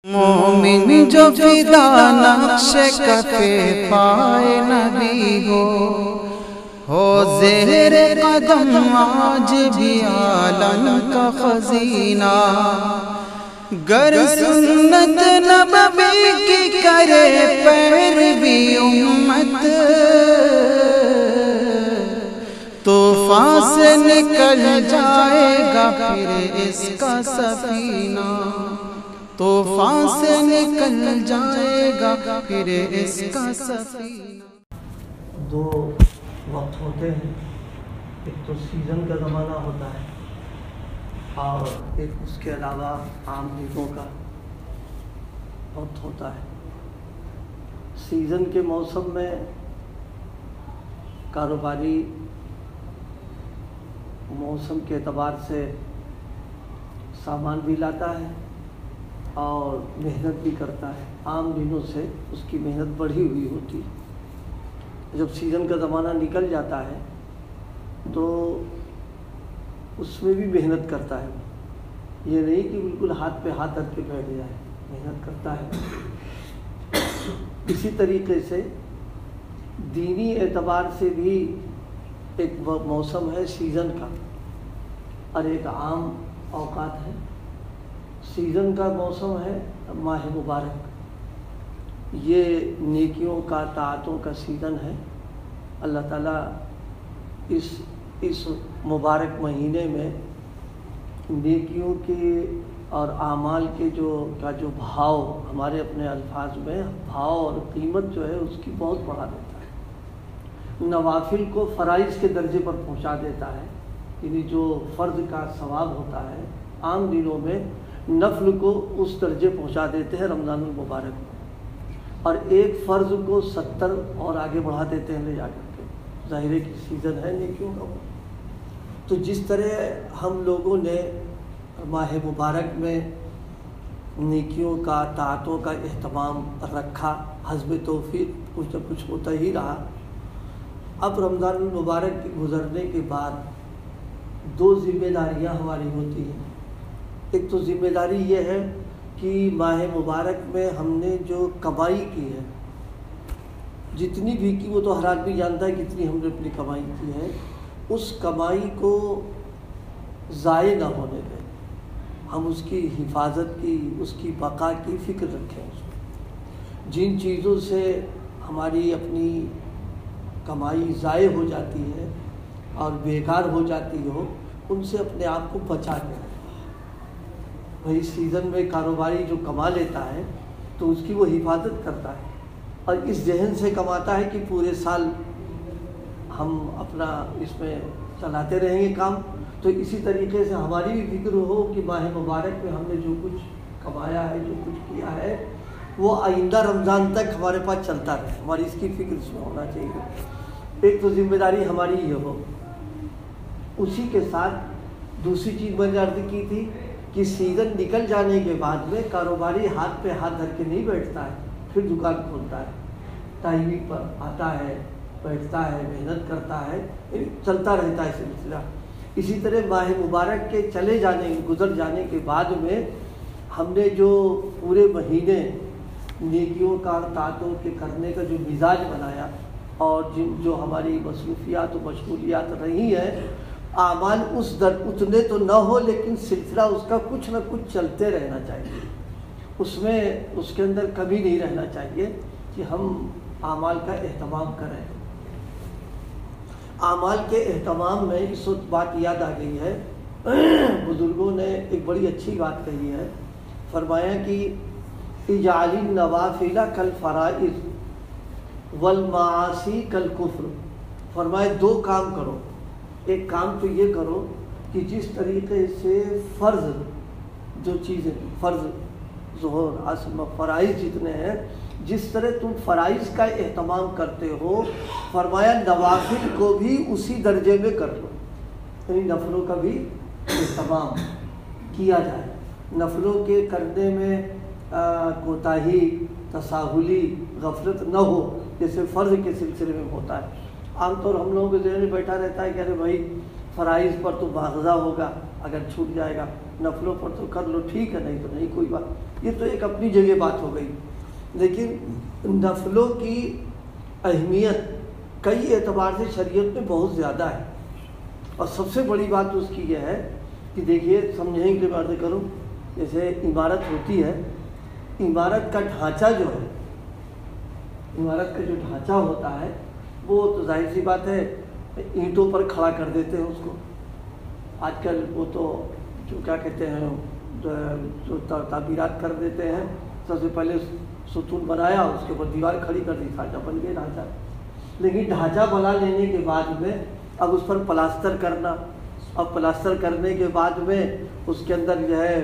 مومن جو فدا نقش کفے پائے نبی ہو زہر قدم آج بھی عالم کا خزینہ، گر سنت نبوی کی کرے پیروی امت، طوفان سے نکل جائے گا پھر اس کا سفینہ، طوفان سے نکل جائے گا پھر اس کا سفینہ۔ دو وقت ہوتے ہیں، ایک تو سیزن کا زمانہ ہوتا ہے اور ایک اس کے علاوہ عام دنوں کا وقت ہوتا ہے۔ سیزن کے موسم میں کاروباری موسم کے اعتبار سے سامان بھی لاتا ہے اور محنت بھی کرتا ہے، عام دنوں سے اس کی محنت بڑھی ہوئی ہوتی ہے۔ جب سیزن کا زمانہ نکل جاتا ہے تو اس میں بھی محنت کرتا ہے، یہ نہیں کہ بالکل ہاتھ پہ ہاتھ رکھ کے بیٹھ جائے، محنت کرتا ہے۔ اسی طریقے سے دینی اعتبار سے بھی ایک موسم ہے سیزن کا اور ایک عام اوقات ہے۔ سیزن کا موسم ہے ماہ مبارک، یہ نیکیوں کا طاعتوں کا سیزن ہے۔ اللہ تعالیٰ اس مبارک مہینے میں نیکیوں کے اور اعمال کے جو بھاؤ، ہمارے اپنے الفاظ میں بھاؤ اور قیمت جو ہے اس کی بہت بڑھا دیتا ہے، نوافل کو فرائض کے درجے پر پہنچا دیتا ہے، یعنی جو فرض کا ثواب ہوتا ہے عام دنوں میں نفل کو اس درجے پہنچا دیتے ہیں رمضان المبارک میں، اور ایک فرض کو 70 اور آگے بڑھا دیتے ہیں لے جا کر کے۔ ظاہر ہے کہ سیزن ہے نیکیوں کا۔ تو جس طرح ہم لوگوں نے ماہ مبارک میں نیکیوں کا طاعتوں کا اہتمام رکھا، حسب توفیق کچھ نہ کچھ ہوتا ہی رہا۔ اب رمضان المبارک کے گزرنے کے بعد دو ذمہ داریاں ہماری ہوتی ہیں۔ ایک تو ذمہ داری یہ ہے کہ ماہ مبارک میں ہم نے جو کمائی کی ہے، جتنی بھی کی، وہ تو ہر آدمی جانتا ہے کتنی ہم نے اپنی کمائی کی ہے، اس کمائی کو ضائع نہ ہونے دیں، ہم اس کی حفاظت کی، اس کی بقا کی فکر رکھیں۔ اس میں جن چیزوں سے ہماری اپنی کمائی ضائع ہو جاتی ہے اور بیکار ہو جاتی ہو، ان سے اپنے آپ کو بچا کے رکھیں۔ وہی سیزن میں کاروباری جو کما لیتا ہے تو اس کی وہ حفاظت کرتا ہے اور اس ذہن سے کماتا ہے کہ پورے سال ہم اپنا اس میں چلاتے رہیں گے کام۔ تو اسی طریقے سے ہماری بھی فکر ہو کہ ماہ مبارک میں ہم نے جو کچھ کمایا ہے، جو کچھ کیا ہے، وہ آئندہ رمضان تک ہمارے پاس چلتا رہے، ہماری اس کی فکر اس میں ہونا چاہیے۔ ایک تو ذمہ داری ہماری یہ ہو۔ اسی کے ساتھ دوسری چیز میں نے عرض کی تھی کہ سیزن نکل جانے کے بعد میں کاروباری ہاتھ پہ ہاتھ دھر کے نہیں بیٹھتا ہے، پھر دکان کھولتا ہے، ٹائمنگ پر آتا ہے، بیٹھتا ہے، محنت کرتا ہے، چلتا رہتا ہے سلسلہ۔ اسی طرح ماہ مبارک کے گزر جانے کے بعد میں ہم نے جو پورے مہینے نیکیوں کا طاعتوں کے کرنے کا جو مزاج بنایا اور جو ہماری مصروفیات و مشغولیات رہی ہیں، اعمال اتنے تو نہ ہو لیکن سلسلہ اس کا کچھ نہ کچھ چلتے رہنا چاہیے، اس کے اندر کمی نہیں رہنا چاہیے کہ ہم اعمال کا اہتمام کریں۔ اعمال کے اہتمام میں اس وقت بات یاد آ گئی ہے، بزرگوں نے ایک بڑی اچھی بات کہی ہے، فرمایا کہ اجعل النوافل کالفرائض والمعاصی کالکفر۔ فرمایا دو کام کرو، ایک کام تو یہ کرو کہ جس طریقے سے فرض جو چیزیں، فرض ظہر عصر فرائض جتنے ہیں، جس طرح تم فرائض کا اہتمام کرتے ہو، فرمایا نوافل کو بھی اسی درجے میں کر لو، یعنی نفلوں کا بھی اہتمام کیا جائے، نفلوں کے کرنے میں کوتاہی، تساہلی، غفلت نہ ہو جیسے فرض کے سلسلے میں ہوتا ہے۔ عام طور ہم لوگوں کے ذہن میں بیٹھا رہتا ہے کہ ارے بھائی فرائض پر تو مواخذہ ہوگا اگر چھوٹ جائے گا، نفلوں پر تو کر لو ٹھیک ہے، نہیں تو نہیں کوئی بات، یہ تو ایک اپنی جگہ بات ہو گئی. لیکن نفلوں کی اہمیت کئی اعتبار سے شریعت میں بہت زیادہ ہے، اور سب سے بڑی بات اس کی یہ ہے کہ دیکھیے سمجھیں کہ بات کروں، جیسے عمارت ہوتی ہے، عمارت کا ڈھانچہ جو ہے، عمارت کا جو ڈھانچہ ہوتا ہے وہ تو ظاہر سی بات ہے اینٹوں پر کھڑا کر دیتے ہیں اس کو. آج کل وہ تو جو کیا کہتے ہیں جو تعبیرات کر دیتے ہیں، سب سے پہلے ستون بنایا، اس کے اوپر دیوار کھڑی کر دی، ڈھانچہ بن گیا ڈھانچہ. لیکن ڈھانچہ بنا لینے کے بعد میں اب اس پر پلاسٹر کرنا، اب پلاسٹر کرنے کے بعد میں اس کے اندر جو ہے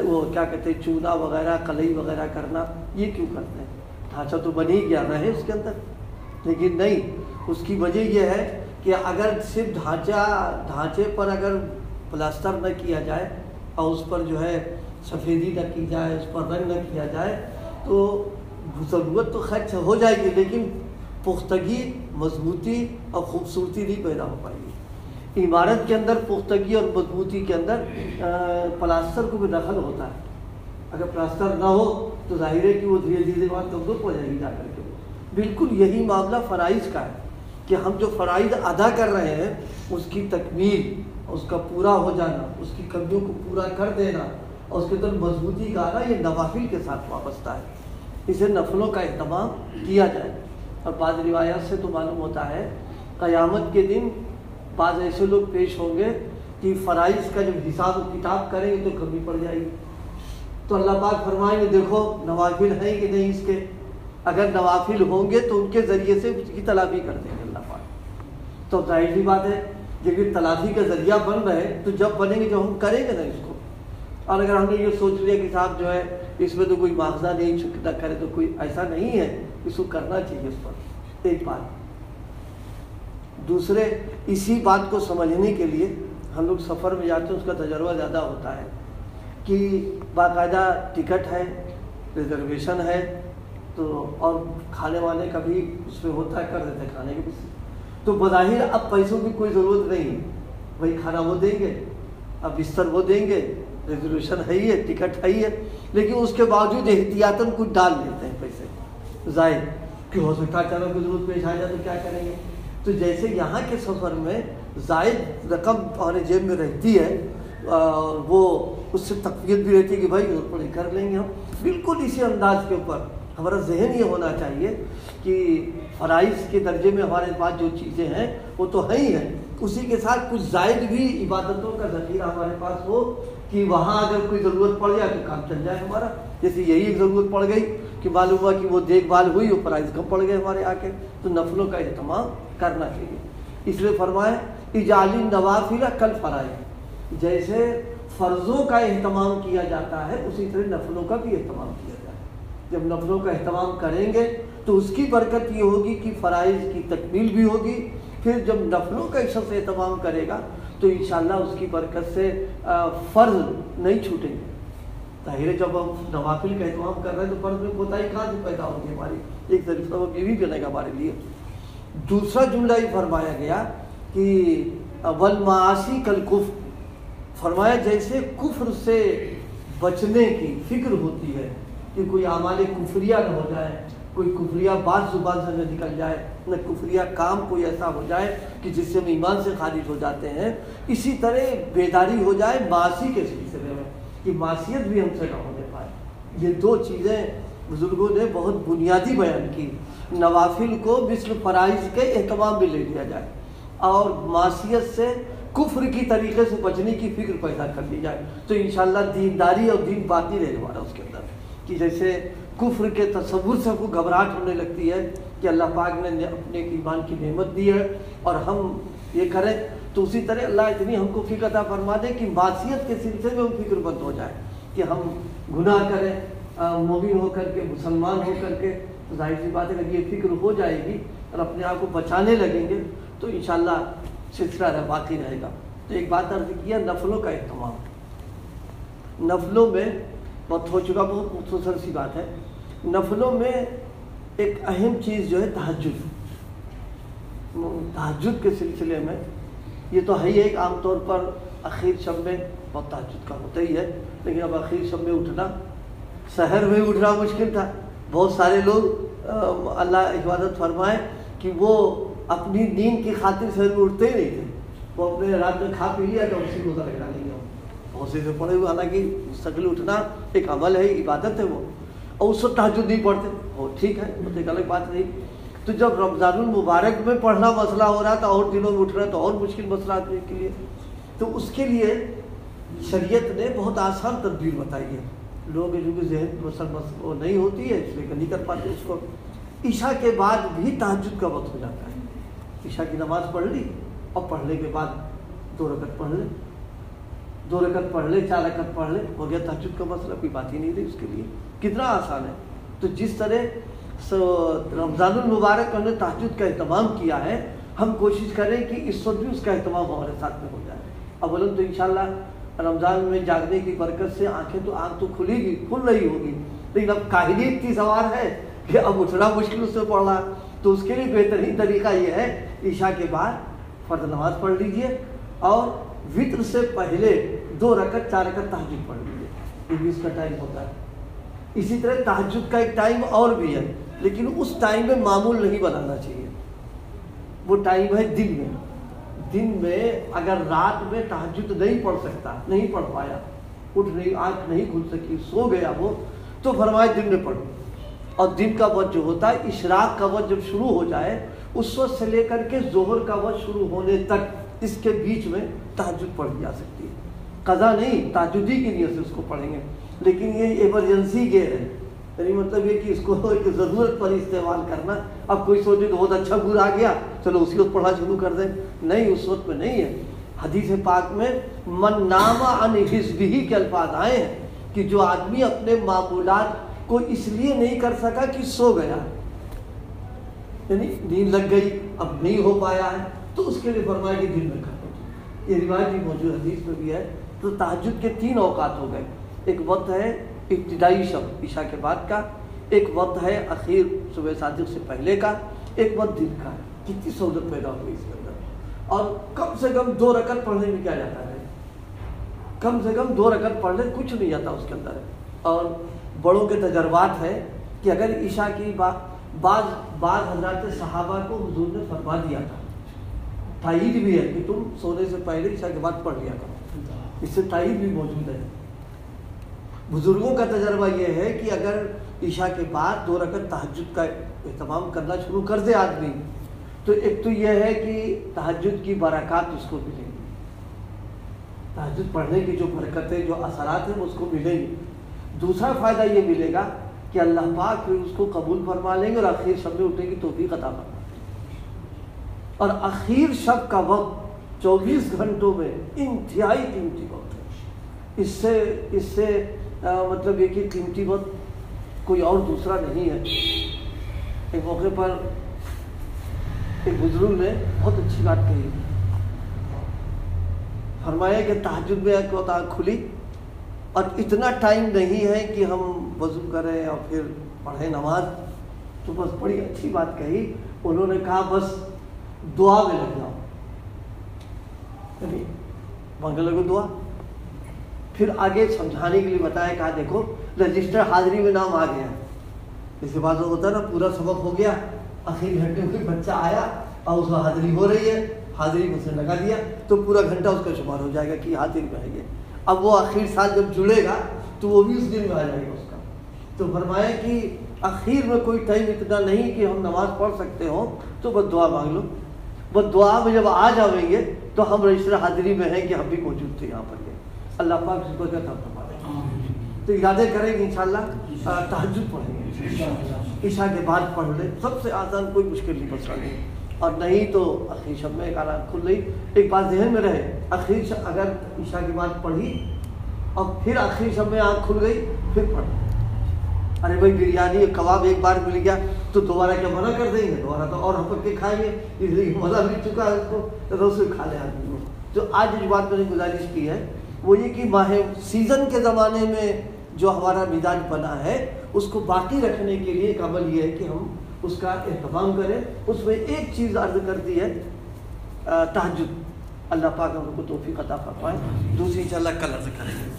وہ کیا کہتے ہیں چونا وغیرہ کلئی وغیرہ کرنا، یہ کیوں کرتے ہیں؟ ڈھانچہ تو بن ہی گیا رہے اس کے اندر. لیکن نہیں، اس کی وجہ یہ ہے کہ اگر صرف ڈھانچے پر اگر پلاسٹر نہ کیا جائے اور اس پر جو ہے سفیدی نہ کی جائے، اس پر رنگ نہ کیا جائے، تو ضرورت تو خرچ ہو جائے گی لیکن پختگی، مضبوطی اور خوبصورتی نہیں پیدا ہو پائے گی. عمارت کے اندر پختگی اور مضبوطی کے اندر پلاسٹر کو بھی دخل ہوتا ہے. اگر پلاسٹر نہ ہو تو ظاہر ہے کہ وہ دھیرے دھیرے بات کمزور ہو جائے گی جا کر کے. بالکل یہی معاملہ فرائض کا ہے کہ ہم جو فرائض ادا کر رہے ہیں اس کی تکمیل، اس کا پورا ہو جانا، اس کی کمیوں کو پورا کر دینا اور اس کے اندر مضبوطی کا آنا، یہ نوافل کے ساتھ وابستہ ہے. اسے نفلوں کا اہتمام کیا جائے. اور بعض روایات سے تو معلوم ہوتا ہے قیامت کے دن بعض ایسے لوگ پیش ہوں گے کہ فرائض کا جب حساب و کتاب کریں گے تو کمی پڑ جائے گی. تو اللہ پاک فرمائیں گے دیکھو نوافل ہیں کہ نہیں اس کے، اگر نوافل ہوں گے تو ان کے ذریعے سے اس کی تلافی کر دیں گے اللہ پاک. تو ظاہر سی بات ہے جب یہ تلافی کا ذریعہ بن رہے تو جب بنیں گے جب ہم کریں گے نا اس کو. اور اگر ہم نے یہ سوچ لیا کہ صاحب جو ہے اس میں تو کوئی مواخذہ نہیں، نہ کرے تو کوئی ایسا نہیں ہے، اس کو کرنا چاہیے. اس پر ایک بات. دوسرے اسی بات کو سمجھنے کے لیے ہم لوگ سفر میں جاتے ہیں، اس کا تجربہ زیادہ ہوتا ہے کہ باقاعدہ ٹکٹ ہے، ریزرویشن ہے، تو اور کھانے وانے کا بھی اس میں ہوتا ہے، کر دیتے ہیں کھانے کے بھی. تو بظاہر اب پیسوں کی کوئی ضرورت نہیں ہے، وہی کھانا وہ دیں گے، اب بستر وہ دیں گے، ریزرویشن ہے ہی ہے، ٹکٹ ہے ہی ہے. لیکن اس کے باوجود احتیاطاً کچھ ڈال لیتے ہیں پیسے ظاہر کہ ہو سکتا ہے چلو کوئی ضرورت پیش آ جائے تو کیا کریں گے. تو جیسے یہاں کے سفر میں زائد رقم ہمارے جیب میں رہتی ہے، وہ اس سے تقویت بھی رہتی ہے کہ بھائی ضرورت پڑے کر لیں گے ہم. بالکل اسی انداز کے اوپر ہمارا ذہن یہ ہونا چاہیے کہ فرائض کے درجے میں ہمارے پاس جو چیزیں ہیں وہ تو ہیں ہی ہیں، اسی کے ساتھ کچھ زائد بھی عبادتوں کا ذخیرہ ہمارے پاس ہو کہ وہاں اگر کوئی ضرورت پڑ جائے تو کام چل جائے ہمارا. جیسے یہی ایک ضرورت پڑ گئی کہ معلوم ہوا کہ وہ دیکھ بھال ہوئی، وہ فرائض کم پڑ گئے ہمارے آ کے، تو نفلوں کا اہتمام کرنا چاہیے. اس لیے فرمائے اجعل النوافل کالفرائض، جیسے فرضوں کا اہتمام کیا جاتا ہے اسی طرح نفلوں کا بھی اہتمام کیا جائے. جب نفلوں کا اہتمام کریں گے تو اس کی برکت یہ ہوگی کہ فرائض کی تکمیل بھی ہوگی. پھر جب نفلوں کا شخص اہتمام کرے گا تو انشاءاللہ اس کی برکت سے فرض نہیں چھوٹیں گے. ظاہر ہے جب ہم نوافل کا اہتمام کر رہے ہیں تو فرض میں کوتاہی کہاں سے پیدا ہوگی ہماری. ایک طریقہ سبب یہ بھی بنے گا ہمارے لیے. دوسرا جملہ یہ فرمایا گیا کہ والمعاصی کالکفر، فرمایا جیسے کفر سے بچنے کی فکر ہوتی ہے کہ کوئی اعمال کفریہ نہ ہو جائے، کوئی کفریہ بات زبان سے نہ نکل جائے، نہ کفریہ کام کوئی ایسا ہو جائے کہ جس سے ہم ایمان سے خارج ہو جاتے ہیں. اسی طرح بیداری ہو جائے معاصی کے سلسلے میں کہ معصیت بھی ہم سے نہ ہونے پائے. یہ دو چیزیں بزرگوں نے بہت بنیادی بیان کی. نوافل کو مثل فرائض کے اہتمام بھی لے لیا جائے اور معصیت سے کفر کی طریقے سے بچنے کی فکر پیدا کر لی جائے تو انشاءاللہ دینداری اور دین باقی رہنے والا اس کے اندر. کہ جیسے کفر کے تصور سے کو گھبراہٹ ہونے لگتی ہے کہ اللہ پاک نے اپنے ایمان کی نعمت دی ہے اور ہم یہ کریں، تو اسی طرح اللہ اتنی ہم کو فکر عطا فرما دے کہ معصیت کے سلسلے میں ہم فکر مند ہو جائے کہ ہم گناہ کریں مومن ہو کر کے، مسلمان ہو کر کے. تو ظاہر سی بات ہے اگر یہ فکر ہو جائے گی اور اپنے آپ کو بچانے لگیں گے تو انشاءاللہ سلسلہ باقی رہے گا. تو ایک بات عرض کیا نفلوں کا اہتمام. نفلوں میں بہت ہو چکا، بہت مختصر سی بات ہے. نفلوں میں ایک اہم چیز جو ہے تہجد. تہجد کے سلسلے میں یہ تو ہے ہی ایک عام طور پر اخیر شب میں بہت تہجد کا ہوتا ہی ہے، لیکن اب آخر شب میں اٹھنا، سحر میں اٹھنا مشکل تھا. بہت سارے لوگ اللہ عبادت فرمائے کہ وہ اپنی نیند کی خاطر سحر میں اٹھتے ہی نہیں تھے، وہ اپنے رات میں کھا پی لیا تو اسی کو روزہ رکھنا نہیں. بہت سے پڑھے ہوئے، حالانکہ مستقل اٹھنا ایک عمل ہے، عبادت ہے وہ، اور اس وقت تہجد نہیں پڑھتے، وہ ٹھیک ہے، وہ تو ایک الگ بات نہیں. تو جب رمضان المبارک میں پڑھنا مسئلہ ہو رہا تھا اور دنوں میں اٹھنا تو اور مشکل مسئلہ آدمی کے لیے، تو اس کے لیے شریعت نے بہت آسان تدبیر بتائی ہے. لوگ جو کہ ذہن وہ نہیں ہوتی ہے اس لیے نہیں کر پاتے اس کو. عشاء کے بعد بھی تہجد کا وقت ہو جاتا ہے. عشاء کی نماز پڑھ لی اور پڑھنے کے بعد 2 رکعت پڑھ لے، 2 رکعت پڑھ لے، 4 رکعت پڑھ لے، ہو گیا تہجد کا مسئلہ. کوئی بات ہی نہیں رہی اس کے لیے، کتنا آسان ہے. تو جس طرح رمضان المبارک ہم نے تہجد کا اہتمام کیا ہے، ہم کوشش کریں کہ اس وقت بھی اس کا اہتمام ہمارے ساتھ میں ہو جائے. اولاً تو انشاءاللہ رمضان میں جاگنے کی برکت سے آنکھ تو کھل رہی ہوگی، لیکن اب کاہلی اتنی سوار ہے کہ اب اٹھنا مشکل اس سے پڑ رہا. تو اس کے لیے بہترین طریقہ یہ ہے عشاء کے بعد فرض نماز پڑھ لیجئے اور وطر سے پہلے 2 رکعت 4 رکعت تہجد پڑھ لیجئے. یہ بھی اس کا ٹائم ہوتا ہے. اسی طرح تہجد کا ایک ٹائم اور بھی ہے، لیکن اس ٹائم میں معمول نہیں بنانا چاہیے. وہ ٹائم ہے دن میں. دن میں اگر رات میں تہجد نہیں پڑھ سکتا، نہیں پڑھ پایا، اٹھ نہیں، آنکھ نہیں کھل سکی، سو گیا وہ، تو فرمائے دن میں پڑھو. اور دن کا وقت جو ہوتا ہے، اشراق کا وقت جب شروع ہو جائے، اس وقت سے لے کر کے ظہر کا وقت شروع ہونے تک اس کے بیچ میں تہجد پڑھی جا سکتی ہے. قضا نہیں، تہجدی کی نیت سے اس کو پڑھیں گے. لیکن یہ ایمرجنسی گیر ہے، یعنی مطلب یہ کہ اس کو ایک ضرورت پر استعمال کرنا. اب کوئی سوچے کہ بہت اچھا گھر آ گیا، چلو اسی وقت پڑھنا شروع کر دیں. نہیں، اس وقت میں نہیں ہے. حدیث پاک میں من نام عن حزبہ کے الفاظ آئے ہیں کہ جو آدمی اپنے معمولات کو اس لیے نہیں کر سکا کہ سو گیا، یعنی نیند لگ گئی، اب نہیں ہو پایا ہے، تو اس کے لیے فرمایا کہ دن میں کر دو. یہ روایت بھی موجود حدیث میں بھی ہے. تو تہجد کے 3 اوقات ہو گئے. ایک وقت ہے ابتدائی شب عشاء کے بعد کا، ایک وقت ہے اخیر صبح صادق سے پہلے کا، ایک وقت دن کا. کتنی سہولت پیدا ہوئی اس کے اندر. اور کم سے کم 2 رکعت پڑھنے میں کیا جاتا ہے؟ کم سے کم 2 رکعت پڑھ لیں، کچھ نہیں جاتا اس کے اندر. اور بڑوں کے تجربات ہے کہ اگر عشاء کی بعض حضرات صحابہ کو حضور نے فرما دیا تھا، تائید بھی ہے کہ تم سونے سے پہلے عشاء کے بعد پڑھ لیا کرو. اس سے تائید بھی موجود ہے. بزرگوں کا تجربہ یہ ہے کہ اگر عشاء کے بعد 2 رکعت تہجد کا اہتمام کرنا شروع کر دے آدمی، تو ایک تو یہ ہے کہ تہجد کی برکات اس کو ملیں گی. تہجد پڑھنے کی جو برکتیں، جو اثرات ہیں، اس کو ملیں گی. دوسرا فائدہ یہ ملے گا کہ اللہ پاک پھر اس کو قبول فرما لیں گے اور آخر شب میں اٹھنے کی توفیق عطا فرما دیں گے. اور آخر شب کا وقت 24 گھنٹوں میں انتہائی قیمتی وقت ہے. اس سے مطلب یہ کہ قیمتی وقت کوئی اور دوسرا نہیں ہے. ایک موقع پر ایک بزرگ نے بہت اچھی بات کہی. فرمایا کہ تہجد میں ایک وقت آنکھ کھلی اور اتنا ٹائم نہیں ہے کہ ہم وضو کریں اور پھر پڑھیں نماز. تو بس بڑی اچھی بات کہی. انہوں نے کہا بس دعا میں لگ جاؤ، یعنی مانگنے لگو دعا. پھر آگے سمجھانے کے لیے بتایا، کہا دیکھو رجسٹر حاضری میں نام آ گیا. جیسے بات ہوتا ہے نا، پورا سبق ہو گیا، آخری گھنٹے میں بچہ آیا اور اس میں حاضری ہو رہی ہے، حاضری میں سے لگا دیا تو پورا گھنٹہ اس کا شمار ہو جائے گا کہ حاضری میں ہے. اب وہ آخر سال جب جڑے گا تو وہ بھی اس دن میں آ جائے گا اس کا. تو فرمایا کہ آخر میں کوئی ٹائم اتنا نہیں کہ ہم نماز پڑھ سکتے ہوں، تو بس دعا مانگ لو. بس دعا میں جب آ جاؤیں گے تو ہم رجسٹر حاضری میں ہیں کہ ہم بھی موجود تھے یہاں پر. اللہ پاک اس کو کیا فرما دے. تو ارادے کریں گے انشاءاللہ تہجد پڑھیں گے. عشاء کے بعد پڑھ لیں، سب سے آسان، کوئی مشکل نہیں مسئلہ نہیں. اور نہیں تو آخری شب میں ایک آنکھ کھل رہی. ایک بات ذہن میں رہے، آخری شب اگر عشاء کے بعد پڑھی اور پھر آخری شب میں آنکھ کھل گئی پھر پڑھ. ارے بھائی بریانی کباب ایک بار مل گیا تو دوبارہ کیا منع کر دیں گے؟ دوبارہ تو اور ہم کے کھائیں گے، اس لیے مزہ مل چکا ہے اس کو تو روز کھا لیں آدمی کو. تو آج جو بات میں نے گزارش کی ہے وہ یہ کہ ماہ سیزن کے زمانے میں جو ہمارا مزاج بنا ہے اس کو باقی رکھنے کے لیے ایک عمل یہ ہے کہ ہم اس کا اہتمام کریں. اس میں ایک چیز عرض کر دی ہے، تہجد. اللہ پاک ہم لوگ کو توفیق عطا فرمائے. دوسری انشاءاللہ کل عرض کریں گے.